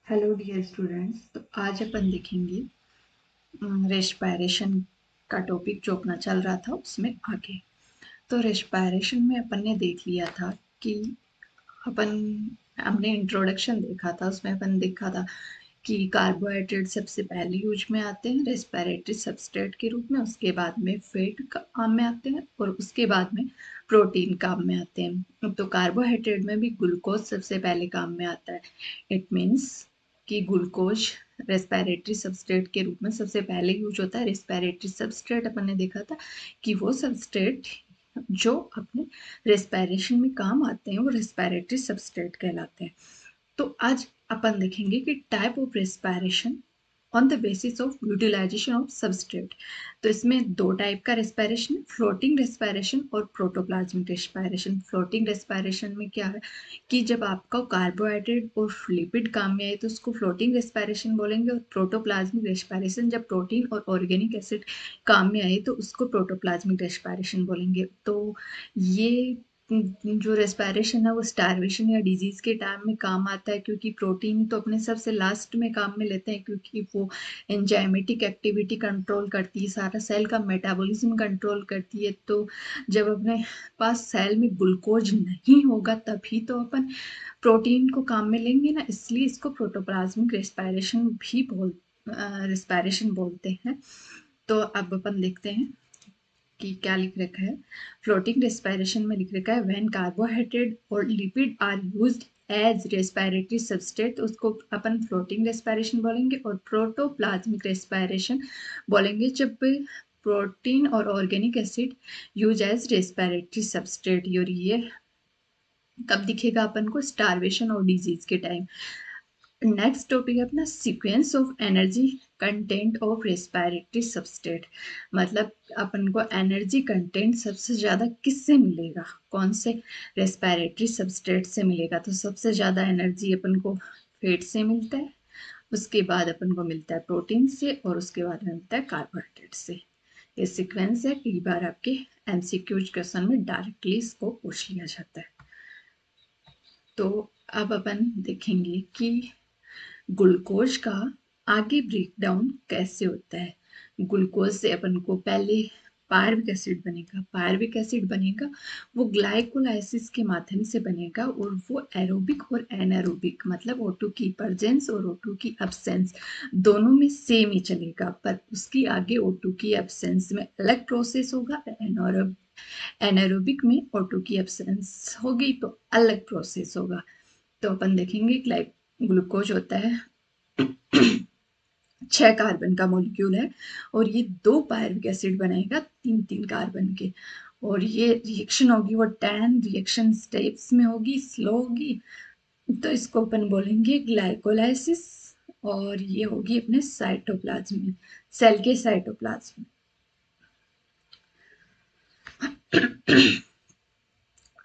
Hello dear students. तो आज अपन देखेंगे रेस्पिरेशन का टॉपिक जो अपना चल रहा था उसमें आगे। तो रेस्पिरेशन में अपन ने देख लिया था कि अपन हमने इंट्रोडक्शन देखा था, उसमें अपन देखा था कि कार्बोहाइड्रेट सबसे पहले यूज में आते हैं रेस्पिरेटरी सबस्ट्रेट के रूप में, उसके बाद में फैट काम में आते हैं और उसके बाद में प्रोटीन काम में आते हैं। तो कार्बोहाइड्रेट में भी ग्लूकोज सबसे पहले काम में आता है। इट मीन्स कि ग्लूकोज रेस्पिरेटरी सबस्ट्रेट के रूप में सबसे पहले यूज होता है। रेस्पिरेटरी सबस्ट्रेट अपन ने देखा था कि वो सबस्ट्रेट जो अपने रेस्पिरेशन में काम आते हैं वो रेस्पिरेटरी सबस्ट्रेट कहलाते हैं। तो आज अपन देखेंगे कि type of respiration on the basis of utilisation of substrate. तो इसमें दो टाइप का रेस्पिरेशन है, फ्लोटिंग रेस्पिरेशन और प्रोटोप्लाज्मिक रेस्पिरेशन। फ्लोटिंग रेस्पिरेशन में क्या है कि जब आपका कार्बोहाइड्रेट और लिपिड काम में आए तो उसको फ्लोटिंग रेस्पिरेशन बोलेंगे, और प्रोटोप्लाज्मिक रेस्पिरेशन जब प्रोटीन और ऑर्गेनिक एसिड काम में आए तो उसको प्रोटोप्लाज्मिक रेस्पिरेशन बोलेंगे। तो ये जो रेस्पिरेशन है वो स्टार्वेशन या डिजीज के टाइम में काम आता है, क्योंकि प्रोटीन तो अपने सबसे लास्ट में काम में लेते हैं, क्योंकि वो एंजाइमेटिक एक्टिविटी कंट्रोल करती है, सारा सेल का मेटाबॉलिज्म कंट्रोल करती है। तो जब अपने पास सेल में ग्लूकोज नहीं होगा तभी तो अपन प्रोटीन को काम में लेंगे ना, इसलिए इसको प्रोटोप्लाज्मिक रेस्पिरेशन बोलते हैं। तो अब अपन देखते हैं कि क्या लिख रखा है। फ्लोटिंग रेस्पिरेशन में लिख रखा है व्हेन कार्बोहाइड्रेट और lipid are used as respiratory substrate, तो उसको अपन फ्लोटिंग रेस्पिरेशन बोलेंगे। और प्रोटोप्लाज्मिक रेस्पिरेशन बोलेंगे जब प्रोटीन और organic acid use as respiratory substrate. और ये कब दिखेगा अपन को? स्टार्वेशन और डिजीज के टाइम। नेक्स्ट टॉपिक है अपना sequence of energy content of respiratory substrate. मतलब अपन को एनर्जी कंटेंट सबसे ज़्यादा किससे मिलेगा? कौन से रेस्पिरेटरी सबस्ट्रेट से मिलेगा? तो सबसे ज़्यादा एनर्जी अपन को फैट से मिलता है, उसके बाद अपन को मिलता है प्रोटीन से, और उसके बाद मिलता है कार्बोहाइड्रेट से। ये सीक्वेंस है, कई बार आपके एमसीक्यूज क्वेश्चन में डायरेक्टली इसको पूछ लिया जाता है। तो अब अपन देखेंगे कि ग्लूकोज का आगे ब्रेक डाउन कैसे होता है। ग्लूकोज से अपन को पहले पायरुविक एसिड बनेगा। पायरुविक एसिड बनेगा वो ग्लाइकोलाइसिस के माध्यम से बनेगा, और वो एरोबिक और एनारोबिक मतलब O2 की प्रेजेंस और O2 की एब्सेंस दोनों में सेम ही चलेगा, पर उसकी आगे O2 की एब्सेंस में अलग प्रोसेस होगा। एनारोबिक में O2 की एब्सेंस होगी तो अलग प्रोसेस होगा। तो अपन देखेंगे ग्लूकोज होता है 6 कार्बन का मॉलिक्यूल है, और ये 2 पायरुविक एसिड बनाएगा 3-3 कार्बन के। और ये रिएक्शन होगी वो 10 रिएक्शन स्टेप्स में होगी, स्लो होगी। तो इसको अपन बोलेंगे ग्लाइकोलाइसिस, और ये होगी अपने साइटोप्लाज्म में, सेल के साइटोप्लाज्म में।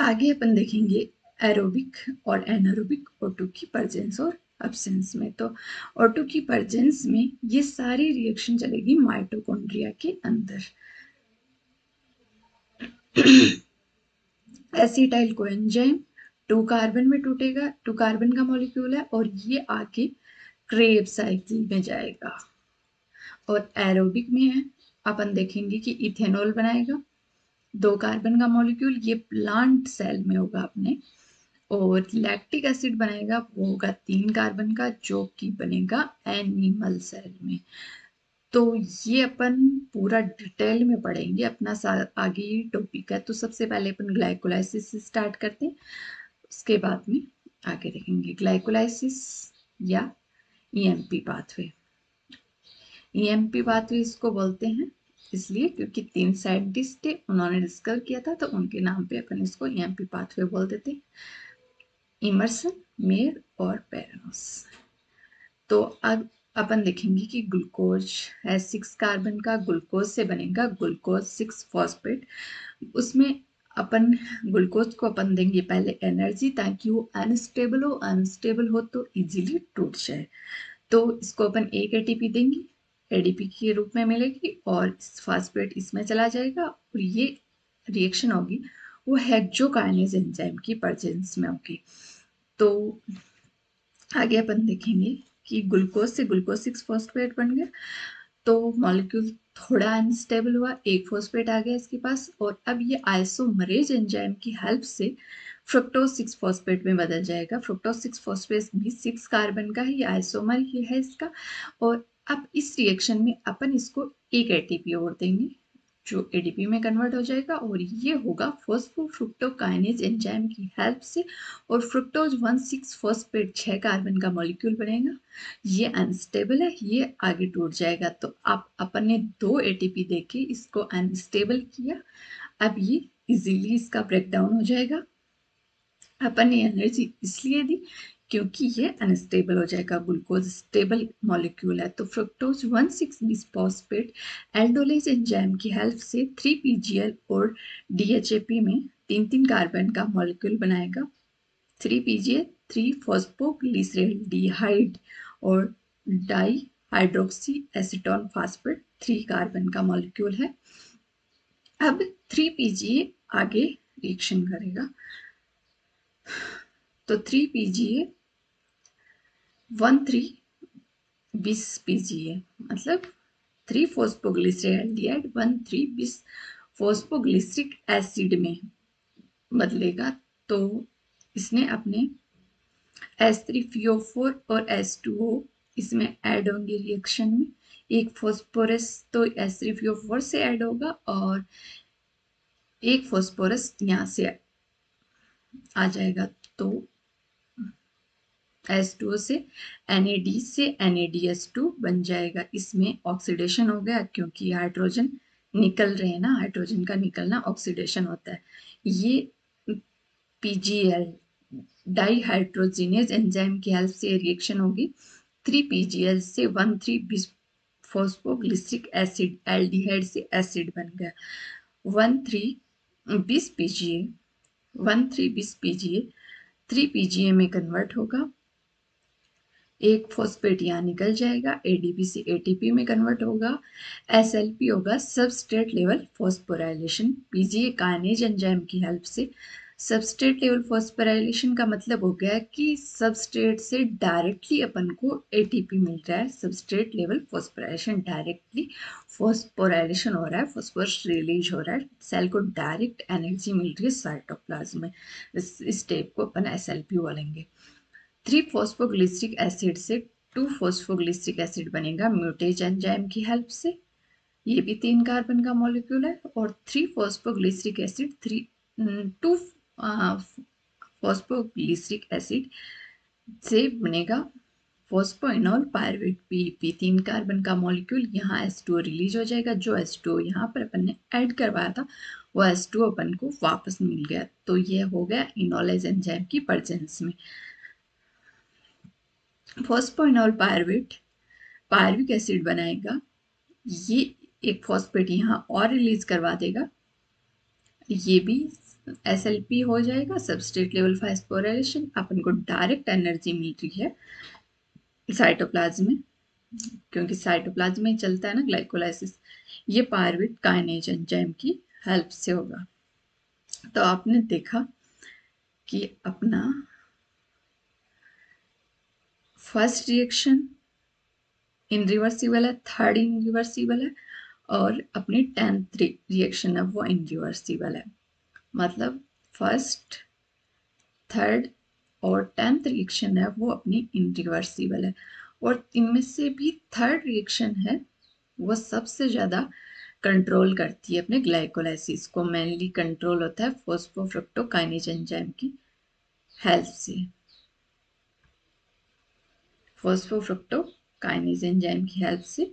आगे अपन देखेंगे एरोबिक और एनारोबिक O2 की प्रेजेंस और एब्सेंस में। तो O2 की प्रेजेंस में ये सारी रिएक्शन चलेगी माइटोकॉन्ड्रिया के अंदर। एसिटाइल कोएंजाइम 2 कार्बन में टूटेगा, 2 कार्बन का मॉलिक्यूल है, और ये आगे क्रेब साइकिल में जाएगा। और एरोबिक में है, अपन देखेंगे कि इथेनॉल बनाएगा 2 कार्बन का मॉलिक्यूल, ये प्लांट सेल में होगा अपने। और लैक्टिक एसिड बनाएगा वो होगा 3 कार्बन का, जो कि बनेगा एनिमल सेल में। तो ये अपन पूरा डिटेल में पढ़ेंगे, अपना आगे ये टॉपिक है। तो सबसे पहले अपन ग्लाइकोलाइसिस से स्टार्ट करते हैं, उसके बाद में आगे देखेंगे ग्लाइकोलाइसिस या ईएमपी पाथवे। ईएमपी पाथवे इसको बोलते हैं इसलिए क्योंकि 3 साइंटिस्ट थे, उन्होंने डिस्कवर किया था, तो उनके नाम पे अपन इसको ईएमपी पाथवे बोल देते हैं, इमर्सन, मेयर और पेरेनोस। तो अब अपन देखेंगे कि ग्लूकोज है 6 कार्बन का, ग्लूकोज से बनेगा ग्लूकोज 6 फॉस्फेट। उसमें अपन ग्लूकोज को अपन देंगे पहले एनर्जी, ताकि वो अनस्टेबल हो तो इजीली टूट जाए। तो इसको अपन एक एटीपी देंगे, एडीपी के रूप में मिलेगी, और फॉस्फेट इसमें चला जाएगा, और ये रिएक्शन होगी वो हेक्सोकाइनेज एंजाइम की प्रेजेंस में होगी। तो आगे अपन देखेंगे कि ग्लूकोज से ग्लूकोज 6 फॉस्फेट बन गया, तो मॉलिक्यूल थोड़ा अनस्टेबल हुआ, एक फॉस्फेट आ गया इसके पास, और अब ये आइसोमरेज एंजाइम की हेल्प से फ्रुक्टोज 6 फॉस्फेट में बदल जाएगा। फ्रुक्टोज 6 फॉस्फेट भी 6 कार्बन का है, ये आइसोमर ही है इसका। और अब इस रिएक्शन में अपन इसको एक एटीपी और देंगे जो एडीपी में कन्वर्ट हो जाएगा, और ये होगा फॉस्फोफ्रुक्टोकाइनेज एंजाइम की हेल्प से, और फ्रुक्टोज 1,6 फॉस्फेट 6 कार्बन का मॉलिक्यूल बनेगा। ये अनस्टेबल है, ये आगे टूट जाएगा। तो आप अपन ने 2 एटीपी देके इसको अनस्टेबल किया, अब ये इजीली इसका ब्रेकडाउन हो जाएगा। अपन ने एनर्जी इसलिए दी क्योंकि ये अनस्टेबल हो जाएगा, ग्लूकोज स्टेबल मॉलिक्यूल है। तो फ्रुक्टोज 1,6 फॉस्फेट एल्डोलेज एंजाइम की हेल्प से 3 PGL और DHAP में 3 कार्बन का मॉलिक्यूल बनाएगा। 3 PGL 3 फॉस्फोग्लिसरेल्डिहाइड और di hydroxy acetone phosphate 3 carbon का मॉलिक्यूल है। अब 3 PGA आगे रिएक्शन करेगा, तो 3 PGA 1,3 PGA मतलब 3 फॉस्फोग्लिसरेल्डिहाइड 1,3 फॉस्फोग्लिसरिक एसिड में बदलेगा। तो इसने अपने H3PO4 और H2O इसमें ऐड होंगे रिएक्शन में। एक फॉस्फोरस तो H3PO4 से ऐड होगा और एक फॉस्फोरस यहाँ से आ जाएगा। तो H2O से NAD से NADH2 बन जाएगा। इसमें ऑक्सीडेशन हो गया क्योंकि हाइड्रोजन निकल रहे हैं ना, हाइड्रोजन का निकलना ऑक्सीडेशन होता है। ये PGL डाईहाइड्रोजिनेज एंजाइम की हेल्प से रिएक्शन होगी। 3 PGL से 1,3 फॉस्फोग्लिसरिक एसिड एल्डिहाइड से एसिड बन गया। 1,3 PGA 1,3 PGA 3 PGA में कन्वर्ट होगा, एक फॉस्फेट यहाँ निकल जाएगा, एडीपी से एटीपी में कन्वर्ट होगा। एसएलपी होगा substrate level phosphorylation. PGA kinase enzyme की हेल्प से सबस्ट्रेट लेवल फॉस्फोराइलेशन का मतलब हो गया कि सबस्ट्रेट से डायरेक्टली अपन को एटीपी मिल रहा है। Substrate level phosphorylation, directly phosphorylation हो रहा है, फॉस्फोरस रिलीज हो रहा है, सेल को डायरेक्ट एनर्जी मिल रही है साइटोप्लाज्म में। इस स्टेप को अपन एसएलपी बोलेंगे। 3 फॉस्फोग्लिसरिक एसिड से 2 फॉस्फोग्लिसरिक एसिड बनेगा म्यूटेज एंजाइम की हेल्प से। ये भी 3 कार्बन का मॉलिक्यूल है। और 3 फॉस्फोग्लिसरिक एसिड 2 फॉस्फोग्लिसरिक एसिड से बनेगा फॉस्फोइनोल पायरुवेट पीपी, 3 कार्बन का मॉलिक्यूल। यहाँ H2O रिलीज हो जाएगा, जो H2O यहाँ पर अपन ने ऐड करवाया था वो H2O अपन को वापस मिल गया। तो ये हो गया इनोलेज एंजाइम की प्रेजेंस में। फॉस्फोइनोल पायरुविक एसिड बनाएगा, ये एक फॉस्फेट यहाँ और रिलीज करवा देगा, ये भी SLP हो जाएगा, सबस्ट्रेट लेवल फास्फोराइलेशन। अपन को डायरेक्ट एनर्जी मिल रही है साइटोप्लाज्म में, क्योंकि साइटोप्लाज्म में चलता है ना ग्लाइकोलाइसिस। ये पायरुवेट काइनेज एंजाइम की हेल्प से होगा। तो आपने देखा कि अपना फर्स्ट रिएक्शन इनरिवर्सिबल है, थर्ड इनरिवर्सिबल है, और अपनी 10th रिएक्शन है वो इनरिवर्सिबल है। मतलब फर्स्ट, थर्ड और 10th रिएक्शन है वो अपनी इनरिवर्सिबल है। और इनमें से भी थर्ड रिएक्शन है वो सबसे ज़्यादा कंट्रोल करती है अपने ग्लाइकोलाइसिस को, मेनली कंट्रोल होता है फॉस्फोफ्रुक्टोकाइनेज एंजाइम की हेल्प से। फॉस्फोफ्रुक्टोकाइनेज एंजाइम की हेल्प से,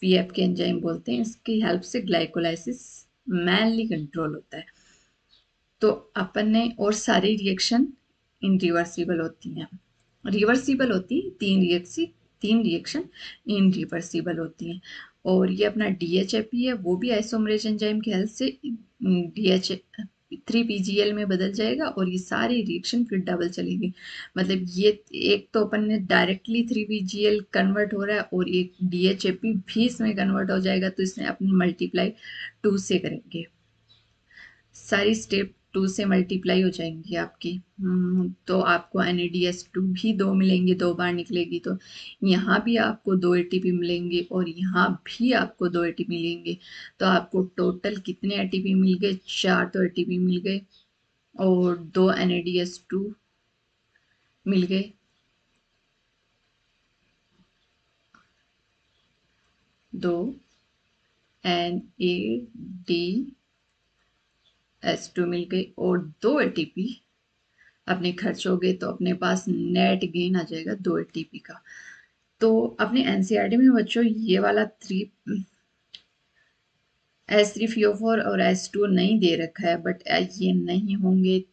पीएफ के एंजाइम बोलते हैं, इसकी हेल्प से ग्लाइकोलाइसिस मेनली कंट्रोल होता है। तो अपन ने, और सारी रिएक्शन इनरिवर्सिबल होती हैं। रिवर्सिबल होती है तीन रिएक्शन इनरिवर्सिबल होती हैं। और ये अपना DHAP है, वो भी आइसोमरेज एंजाइम की हेल्प से DH 3 PGL में बदल जाएगा, और ये सारी रिएक्शन फिर डबल चलेगी। मतलब ये एक तो अपन ने डायरेक्टली 3 PGL कन्वर्ट हो रहा है, और एक DHAP भी इसमें कन्वर्ट हो जाएगा, तो इसमें अपनी मल्टीप्लाई 2 से करेंगे। सारी स्टेप 2 से मल्टीप्लाई हो जाएंगी आपकी। तो आपको NADS2 भी 2 मिलेंगे, 2 बार निकलेगी, तो यहाँ भी आपको 2 ATP मिलेंगे और यहाँ भी आपको 2 ATP मिलेंगे। तो आपको टोटल कितने ATP मिल गए? 4 तो ATP मिल गए और 2 NADS2 मिल गए। 2 NADS2 मिल गए और 2 ATP अपने खर्च हो गए। तो अपने पास नेट गेन आ जाएगा 2 ATP का। तो अपने एनसीईआरटी में बच्चों ये वाला H3PO4 और H2 नहीं दे रखा है, बट ये नहीं होंगे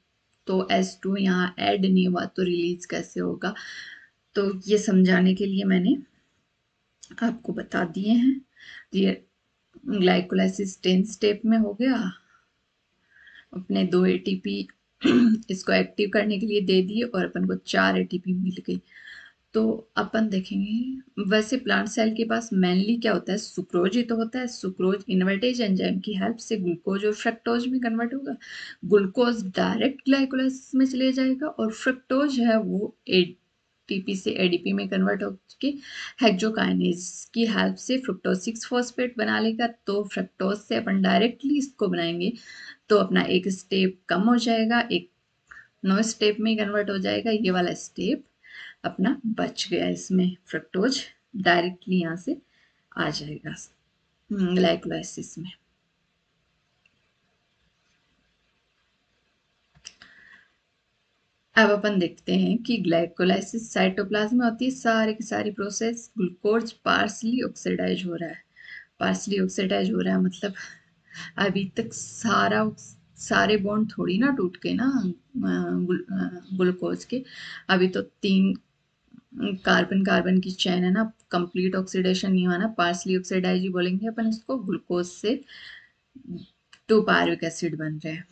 तो H2 यहाँ ऐड नहीं हुआ तो रिलीज कैसे होगा? तो ये समझाने के लिए मैंने आपको बता दिए हैं। ये ग्लाइकोलाइसिस 10 स्टेप में हो गया। अपने 2 ATP इसको एक्टिव करने के लिए दे दिए और अपन को 4 ATP मिल गई। तो अपन देखेंगे वैसे प्लांट सेल के पास मेनली क्या होता है? सुक्रोज ही तो होता है। सुक्रोज इन्वर्टेज एंजाइम की हेल्प से ग्लूकोज और फ्रक्टोज में कन्वर्ट होगा। ग्लूकोज डायरेक्ट ग्लाइकोलाइसिस में चले जाएगा और फ्रक्टोज है वो ATP से ADP में कन्वर्ट होकर हेक्सोकाइनेज की हेल्प से फ्रुक्टोज 6 फॉस्फेट बना लेगा। तो फ्रक्टोज से अपन डायरेक्टली इसको बनाएंगे तो अपना एक स्टेप कम हो जाएगा, एक 9 स्टेप में कन्वर्ट हो जाएगा। ये वाला स्टेप अपना बच गया, इसमें फ्रक्टोज डायरेक्टली यहाँ से आ जाएगा ग्लाइकोलाइसिस में। अब अपन देखते हैं कि ग्लाइकोलाइसिस साइटोप्लाज्म में होती है सारी की सारी प्रोसेस। ग्लूकोज पार्सली ऑक्सीडाइज हो रहा है। पार्सली ऑक्सीडाइज हो रहा है मतलब अभी तक सारे बॉन्ड थोड़ी ना टूट के ना ग्लूकोज के। अभी तो 3 कार्बन कार्बन की चैन है ना, कंप्लीट ऑक्सीडेशन नहीं हुआ ना, पार्सली ऑक्सीडाइज ही बोलेंगे अपन इसको। ग्लूकोज से 2 पायरुविक एसिड बन रहे हैं।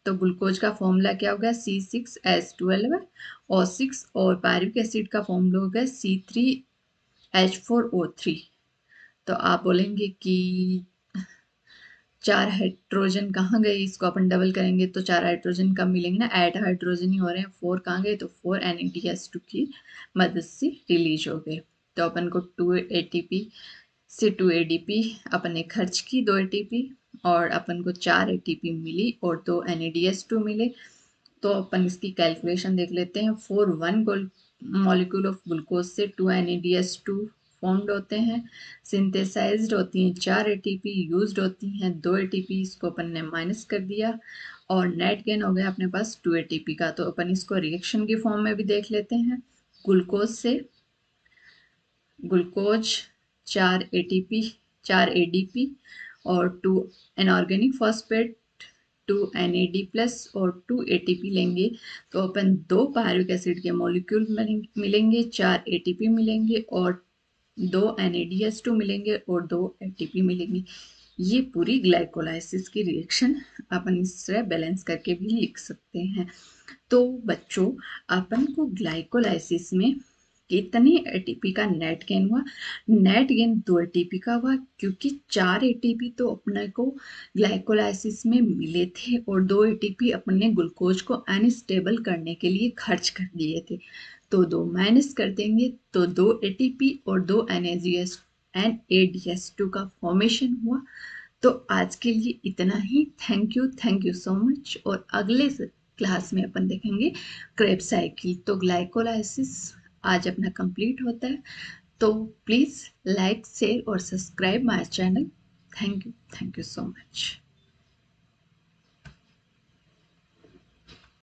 तो ग्लूकोज का फॉर्मूला क्या होगा? C6H12 O6 और पायरुविक एसिड का फॉर्मूला होगा C3H4O3। तो आप बोलेंगे कि 4 हाइड्रोजन कहाँ गए? इसको अपन डबल करेंगे तो 4 हाइड्रोजन कम मिलेंगे ना, 8 हाइड्रोजन ही हो रहे हैं। 4 कहाँ गए? तो 4 NADS2 की मदद से रिलीज हो गए। तो अपन को 2 ATP से 2 ADP अपन ने खर्च की, 2 ATP, और अपन को 4 ATP मिली और 2 NADS2 मिले। तो अपन इसकी कैलकुलेशन देख लेते हैं। 1 मॉलिक्यूल ऑफ ग्लूकोज से 2 NADS2 फॉर्म्ड होते हैं। सिंथेसाइज्ड होती हैं 4 ATP, यूज्ड होती हैं 2 ATP। इसको अपन ने माइनस कर दिया और नेट गेन हो गया अपने पास 2 ATP का। तो अपन इसको रिएक्शन की फॉर्म में भी देख लेते हैं। ग्लूकोज से ग्लूकोज 4 ATP 4 ADP और 2 इनऑर्गेनिक फॉस्फेट 2 NAD प्लस और 2 ATP लेंगे तो अपन 2 पायरुविक एसिड के मॉलिक्यूल मिलेंगे, 4 ATP मिलेंगे और 2 NADS2 मिलेंगे और 2 ATP मिलेंगे। ये पूरी ग्लाइकोलाइसिस की रिएक्शन अपन इस तरह बैलेंस करके भी लिख सकते हैं। तो बच्चों अपन को ग्लाइकोलाइसिस में कितने ATP का नेट गेन हुआ? नेट गेन 2 ATP का हुआ, क्योंकि 4 ATP तो अपने को ग्लाइकोलाइसिस में मिले थे और 2 ATP अपने ग्लूकोज को अनस्टेबल करने के लिए खर्च कर दिए थे। तो 2 माइनस कर देंगे तो 2 ATP और 2 NADS2 का फॉर्मेशन हुआ। तो आज के लिए इतना ही। Thank you so much. और अगले क्लास में अपन देखेंगे क्रेब साइकिल। तो ग्लाइकोलाइसिस आज अपना कंप्लीट होता है। तो प्लीज़ लाइक शेयर और subscribe my channel. Thank you so much.